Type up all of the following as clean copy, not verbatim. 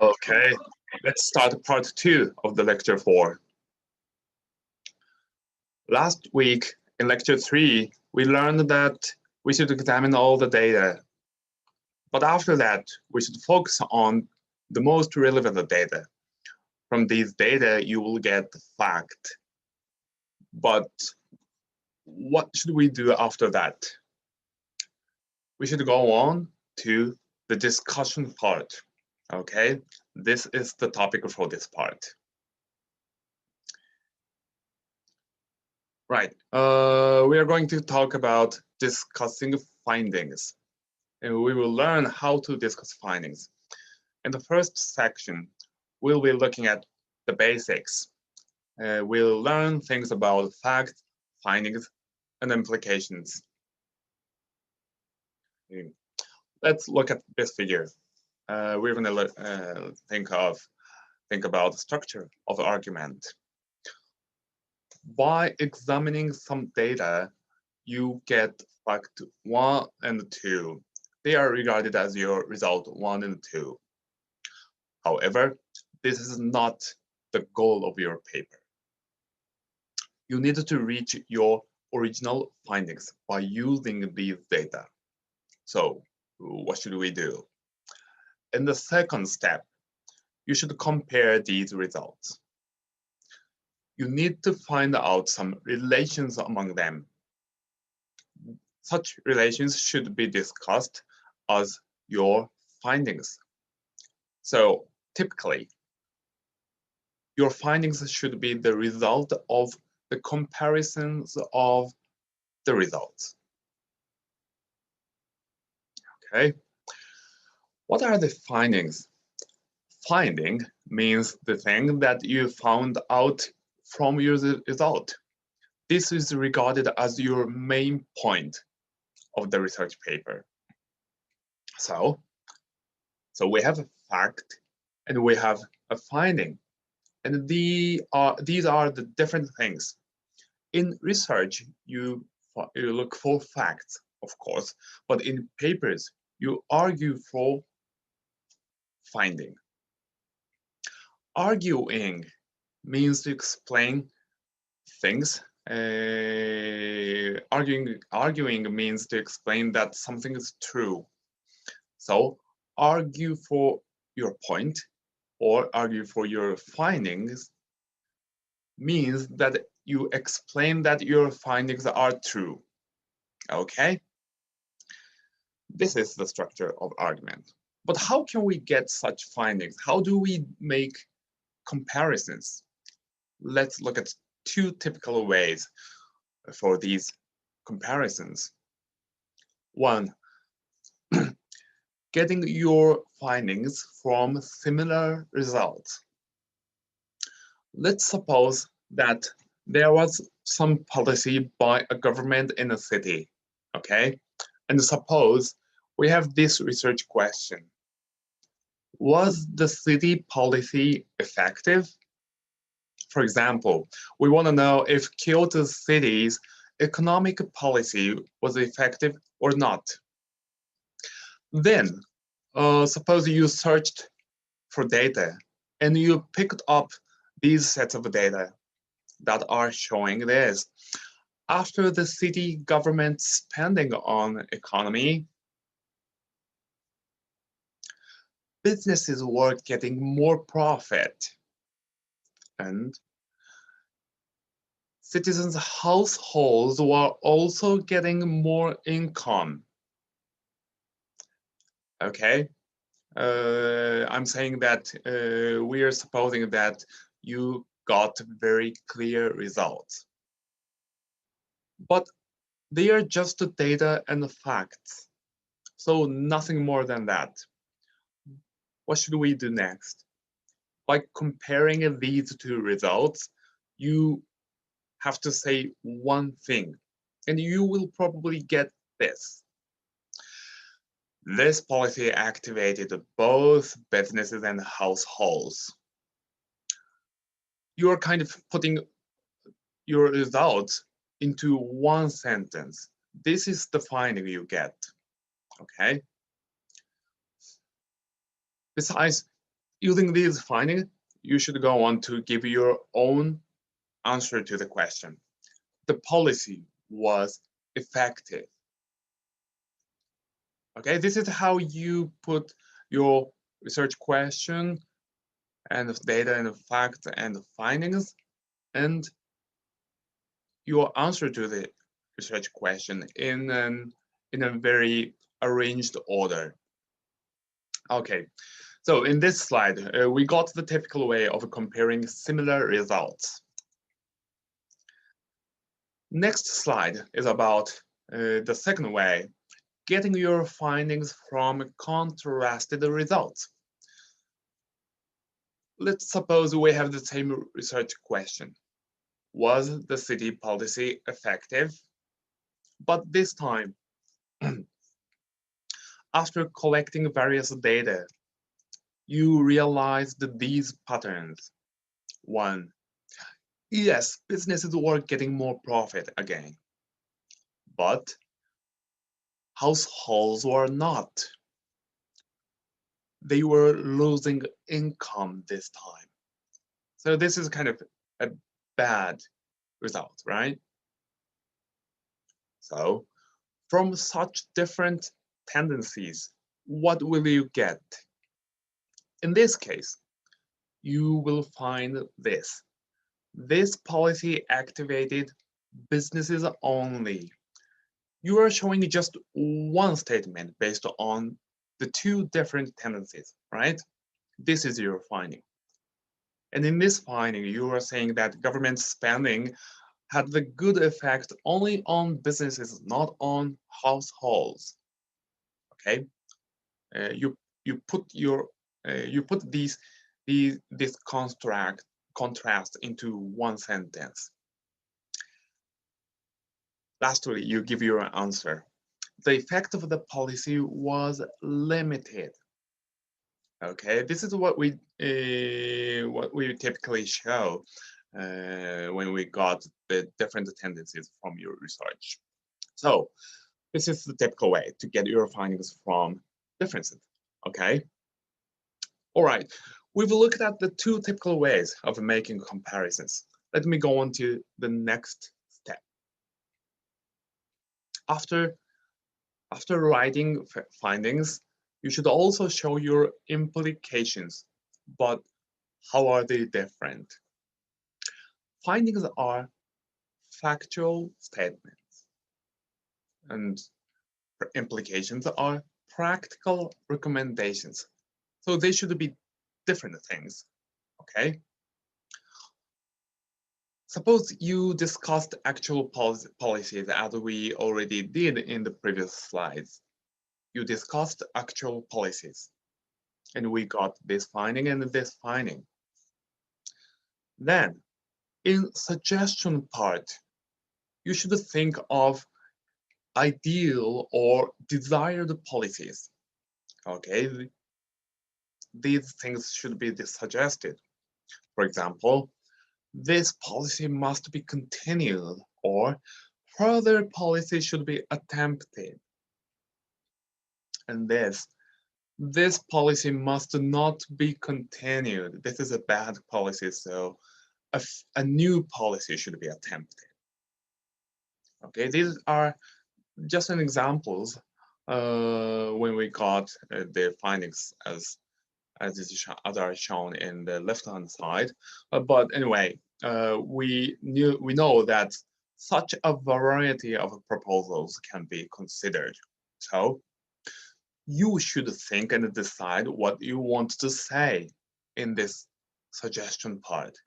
Okay, let's start part 2 of the lecture 4. Last week in lecture 3, we learned that we should examine all the data. But after that, we should focus on the most relevant data. From these data, you will get the fact. But what should we do after that? We should go on to the discussion part. Okay, this is the topic for this part. Right, we are going to talk about discussing findings. And we will learn how to discuss findings. In the first section, we'll be looking at the basics. We'll learn things about facts, findings, and implications. Let's look at this figure. We're going to think about the structure of the argument. By examining some data, you get fact 1 and 2. They are regarded as your result 1 and 2. However, this is not the goal of your paper. You need to reach your original findings by using these data. So, what should we do? In the second step, you should compare these results. You need to find out some relations among them. Such relations should be discussed as your findings. So, typically, your findings should be the result of the comparisons of the results. Okay. What are the findings? Finding means the thing that you found out from your result. This is regarded as your main point of the research paper. So we have a fact and we have a finding. And these are the different things. In research, you look for facts, of course, but in papers, you argue for finding. Arguing means to explain things. Arguing means to explain that something is true. So argue for your point or argue for your findings means that you explain that your findings are true. Okay? This is the structure of argument. But how can we get such findings? How do we make comparisons? Let's look at 2 typical ways for these comparisons. 1, getting your findings from similar results. Let's suppose that there was some policy by a government in a city, okay? And suppose we have this research question. Was the city policy effective? For example, we want to know if Kyoto City's economic policy was effective or not. Then, suppose you searched for data and you picked up these sets of data that are showing this. After the city government spending on economy, businesses were getting more profit and citizens' households were also getting more income. Okay, I'm saying that we are supposing that you got very clear results. But they are just the data and the facts, so nothing more than that. What should we do next? By comparing these 2 results, you have to say one thing, and you will probably get this. This policy activated both businesses and households. You're kind of putting your results into one sentence. This is the finding you get, okay? Besides, Using these findings, you should go on to give your own answer to the question. The policy was effective. Okay, this is how you put your research question and the data and the facts and the findings and your answer to the research question in a very arranged order. Okay, so in this slide, we got the typical way of comparing similar results. Next slide is about the second way, getting your findings from contrasted results. Let's suppose we have the same research question. Was the city policy effective? But this time, after collecting various data, you realized these patterns. One, yes, businesses were getting more profit again, but households were not. They were losing income this time. So this is kind of a bad result, right? So from such different tendencies, what will you get? In this case, you will find this. This policy activated businesses only. You are showing just one statement based on the two different tendencies, right? This is your finding. And in this finding, you are saying that government spending had the good effect only on businesses, not on households. Okay, you put this contrast into one sentence. Lastly, you give your answer. The effect of the policy was limited. Okay, this is what we typically show when we got the different tendencies from your research. So this is the typical way to get your findings from differences. Okay. All right. We've looked at the two typical ways of making comparisons. Let me go on to the next step. After writing findings, you should also show your implications. But how are they different? Findings are factual statements, and implications are practical recommendations. So they should be different things, okay? Suppose you discussed actual policies as we already did in the previous slides. You discussed actual policies, and we got this finding and this finding. Then, in suggestion part, you should think of ideal or desired policies, okay? These things should be suggested. For example, this policy must be continued, or further policy should be attempted. And this policy must not be continued. This is a bad policy, so a new policy should be attempted. Okay, these are just an examples when we got the findings as are shown in the left-hand side. But anyway, we know that such a variety of proposals can be considered. So you should think and decide what you want to say in this suggestion part.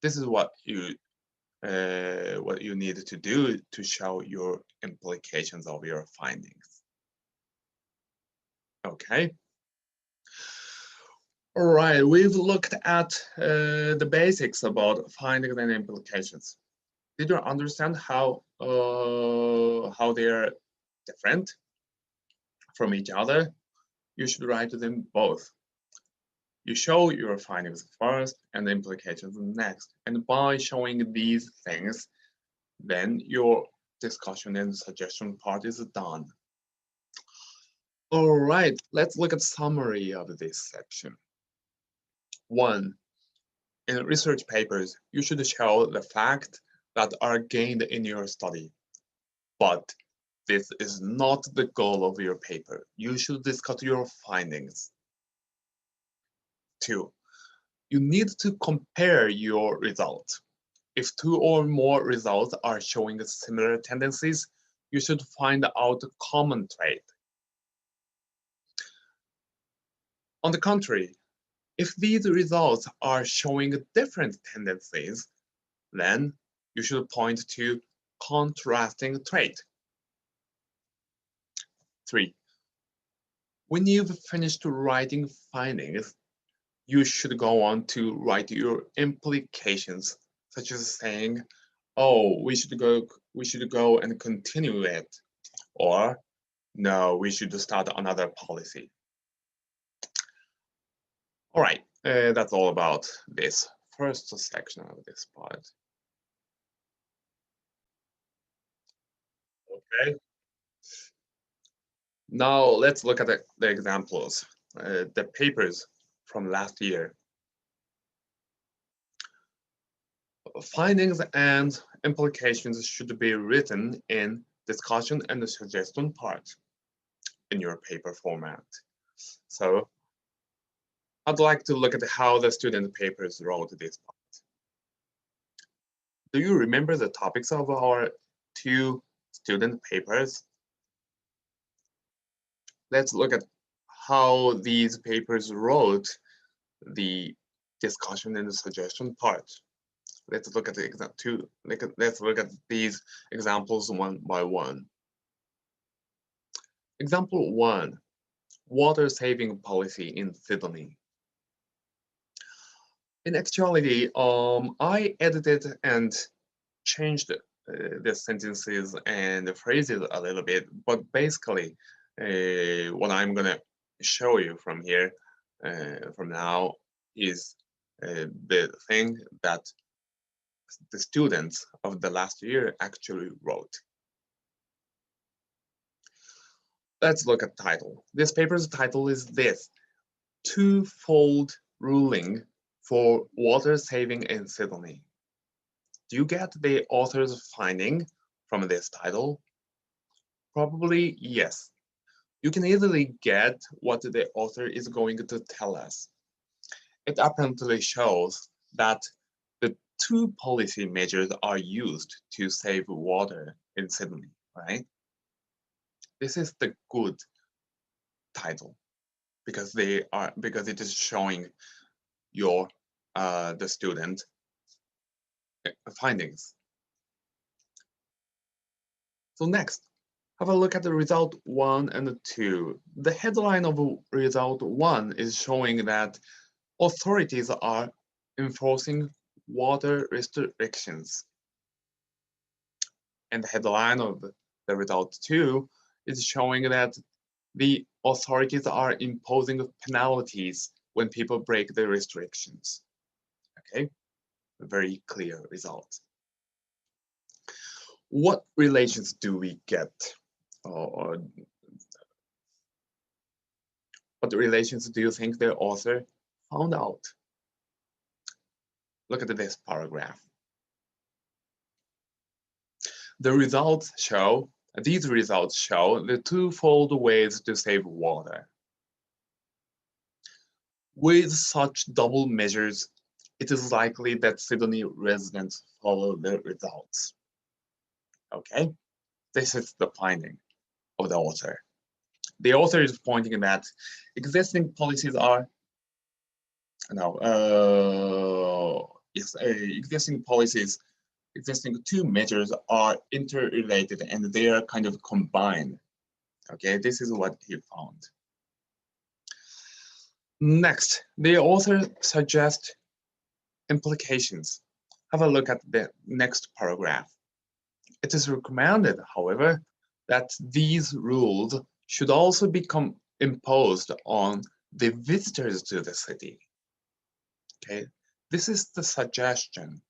This is what you need to do to show your implications of your findings. Okay. All right, we've looked at the basics about findings and implications. Did you understand how they are different from each other? You should write them both. You show your findings first and the implications next. And by showing these things, then your discussion and suggestion part is done. All right, let's look at summary of this section. 1. In research papers, you should show the facts that are gained in your study. But this is not the goal of your paper. You should discuss your findings. 2. You need to compare your results. If 2 or more results are showing similar tendencies, you should find out a common trait. On the contrary, if these results are showing different tendencies, then you should point to contrasting trait. 3. When you've finished writing findings, you should go on to write your implications, such as saying, oh, we should go and continue it, or no, we should start another policy. All right, that's all about this first section of this part. Okay. Now let's look at the examples, the papers from last year. Findings and implications should be written in discussion and suggestion part in your paper format. So I'd like to look at how the student papers wrote this part. Do you remember the topics of our 2 student papers? Let's look at how these papers wrote the discussion and the suggestion part. Let's look at let's look at these examples one by one. Example 1, water saving policy in Sydney. In actuality, I edited and changed the sentences and the phrases a little bit, but basically what I'm gonna show you from here, from now, is the thing that the students of the last year actually wrote. Let's look at title. This paper's title is this: Twofold Ruling for Water Saving in Sydney. Do you get the author's finding from this title? Probably yes. You can easily get what the author is going to tell us. It apparently shows that the 2 policy measures are used to save water in Sydney, right? This is the good title because it is showing your the student findings. So next, have a look at the result 1 and 2. The headline of result 1 is showing that authorities are enforcing water restrictions. And the headline of the result 2 is showing that the authorities are imposing penalties when people break the restrictions. Okay, a very clear result. What relations do we get? Or what relations do you think the author found out? Look at this paragraph. These results show the twofold ways to save water. With such double measures, it is likely that Sydney residents follow the results. Okay, this is the finding of the author. The author is pointing that existing policies are existing 2 measures are interrelated and they are kind of combined. Okay, this is what he found. Next, the author suggests implications. Have a look at the next paragraph. It is recommended, however, that these rules should also become imposed on the visitors to the city. Okay, this is the suggestion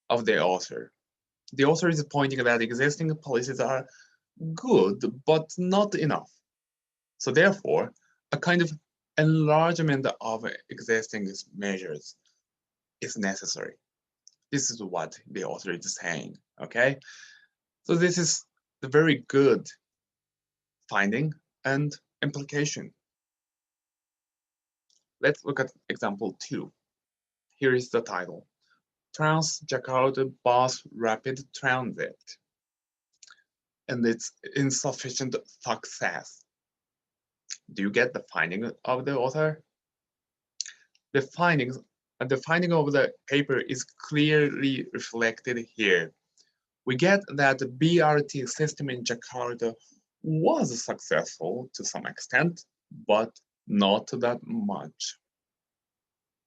of the author. The author is pointing that existing policies are good, but not enough. So therefore, a kind of enlargement of existing measures is necessary. This is what the author is saying, okay? So this is the very good finding and implication. Let's look at example 2. Here is the title, Trans-Jakarta Bus Rapid Transit, and its insufficient success. Do you get the finding of the author? The finding of the paper is clearly reflected here. We get that the BRT system in Jakarta was successful to some extent, but not that much.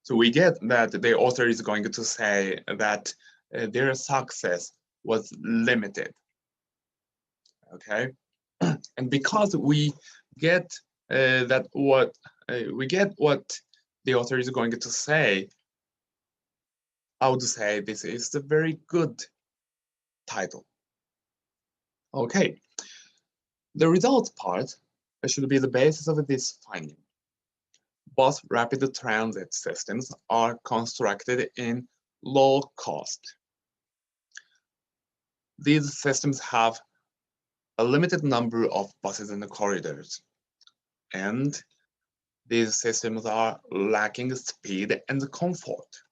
So we get that the author is going to say that their success was limited. Okay, and because we get what the author is going to say, I would say this is a very good title. Okay, the results part should be the basis of this finding. Bus rapid transit systems are constructed in low cost. These systems have a limited number of buses in the corridors, and these systems are lacking speed and comfort.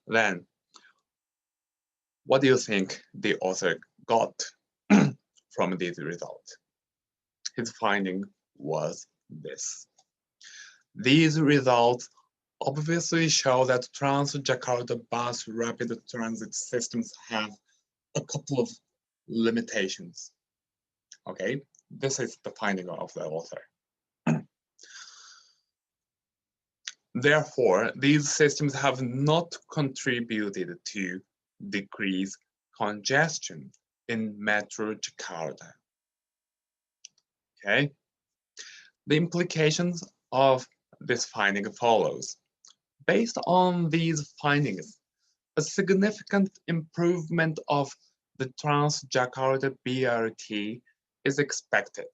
Then, what do you think the author got from these results? His finding was this. These results obviously show that Trans-Jakarta bus rapid transit systems have a couple of limitations. Okay, this is the finding of the author. Therefore, these systems have not contributed to decrease congestion in Metro Jakarta. Okay, the implications of this finding follows. Based on these findings, a significant improvement of the Trans-Jakarta BRT is expected.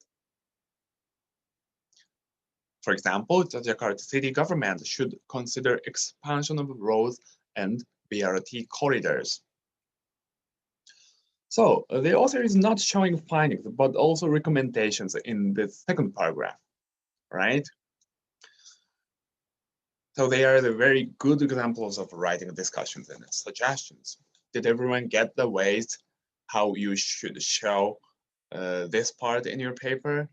For example, the Jakarta city government should consider expansion of roads and BRT corridors. So the author is not showing findings, but also recommendations in the second paragraph, right? So they are the very good examples of writing discussions and suggestions. Did everyone get the ways how you should show this part in your paper?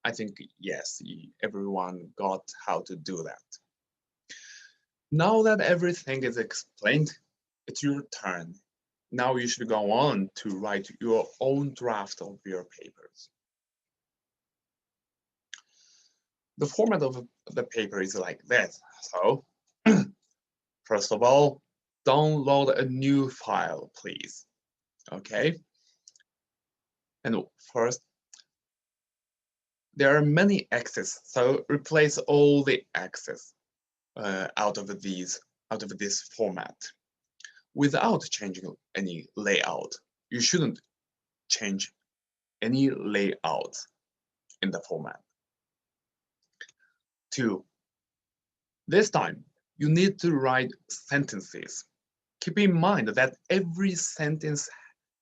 I think yes, everyone got how to do that. Now that everything is explained, it's your turn. Now you should go on to write your own draft of your papers. The format of the paper is like this. So, first of all, download a new file, please. Okay? And first, there are many X's, so replace all the X's out of this format without changing any layout. You shouldn't change any layout in the format. 2, this time you need to write sentences. Keep in mind that every sentence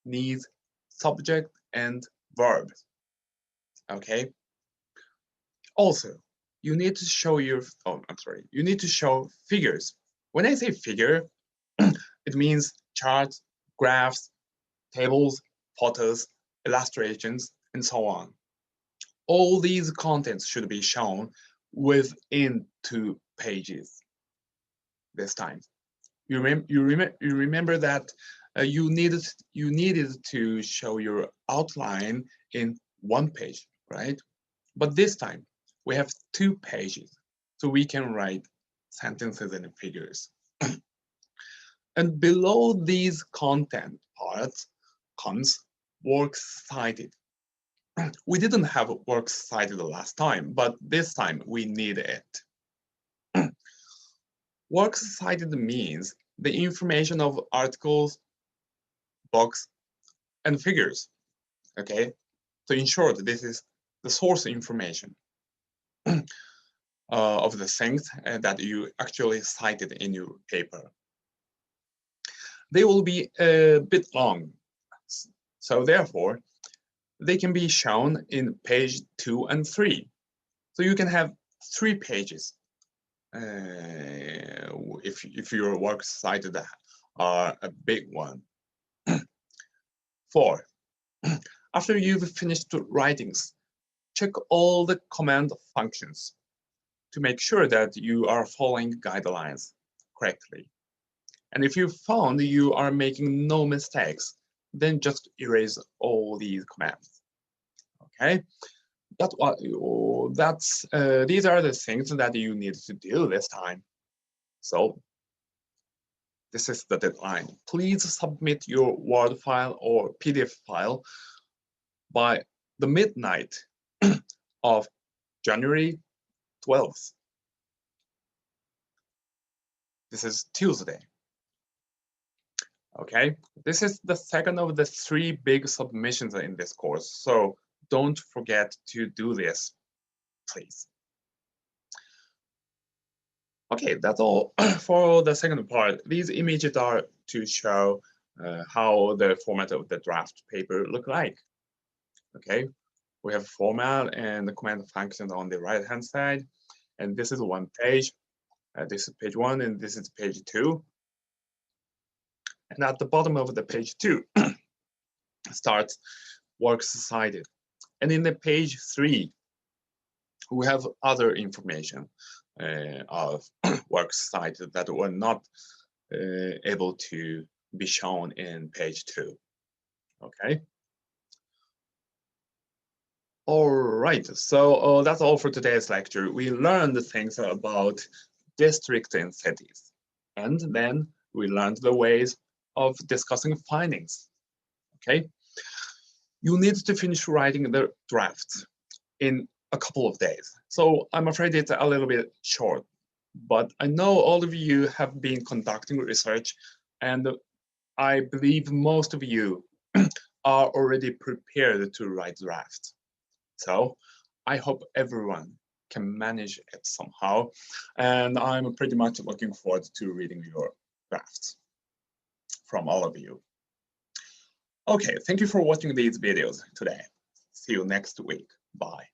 needs subject and verb. Okay? Also, you need to show you need to show figures. When I say figure, it means charts, graphs, tables, photos, illustrations, and so on. All these contents should be shown within 2 pages this time. You remember that you needed to show your outline in 1 page, right? But this time we have 2 pages, so we can write sentences and figures. And below these content parts comes works cited. We didn't have works cited last time, but this time we need it. Works cited means the information of articles, books, and figures. Okay, so in short, this is the source information of the things that you actually cited in your paper. They will be a bit long, so therefore, they can be shown in page 2 and 3. So you can have 3 pages if your works cited are a big one. 4. After you've finished the writings, check all the command functions to make sure that you are following guidelines correctly. And if you found you are making no mistakes, then just erase all these commands. Okay, these are the things that you need to do this time. So this is the deadline. Please submit your Word file or PDF file by the midnight of January 12th. This is Tuesday. Okay, this is the second of the 3 big submissions in this course, so don't forget to do this, please. Okay, that's all for the second part. These images are to show how the format of the draft paper look like. Okay, we have format and the command functions on the right hand side, and this is one page. This is page 1 and this is page 2. And at the bottom of the page 2 starts works cited. And in the page 3, we have other information of works cited that were not able to be shown in page 2. Okay. All right, so that's all for today's lecture. We learned things about districts and cities, and then we learned the ways of discussing findings. Okay, you need to finish writing the draft in a couple of days. So I'm afraid it's a little bit short, but I know all of you have been conducting research, and I believe most of you are already prepared to write drafts. So I hope everyone can manage it somehow, and I'm pretty much looking forward to reading your drafts from all of you. Okay, thank you for watching these videos today. See you next week. Bye.